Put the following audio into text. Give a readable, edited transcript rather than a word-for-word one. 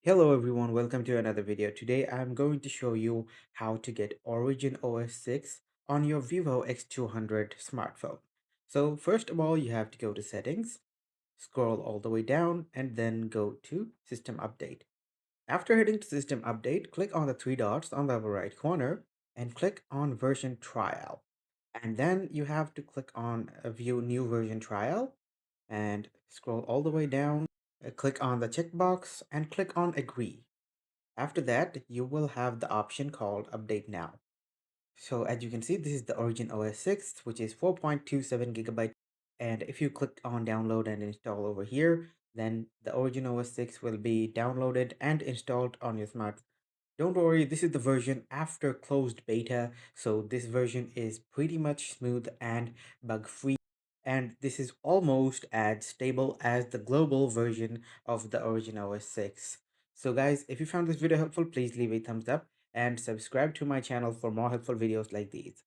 Hello everyone, welcome to another video. Today I'm going to show you how to get OriginOS 6 on your Vivo X200 smartphone. So first of all, you have to go to settings, scroll all the way down and then go to system update. After hitting to system update, click on the three dots on the upper right corner and click on version trial. And then you have to click on view new version trial and scroll all the way down, click on the checkbox and click on agree. After that, you will have the option called Update Now. So as you can see, this is the Origin OS 6, which is 4.27 gigabyte. And if you click on download and install over here, then the Origin OS 6 will be downloaded and installed on your smartphone. Don't worry, this is the version after closed beta, so this version is pretty much smooth and bug-free, and this is almost as stable as the global version of the Origin OS 6. So guys, if you found this video helpful, please leave a thumbs up and subscribe to my channel for more helpful videos like these.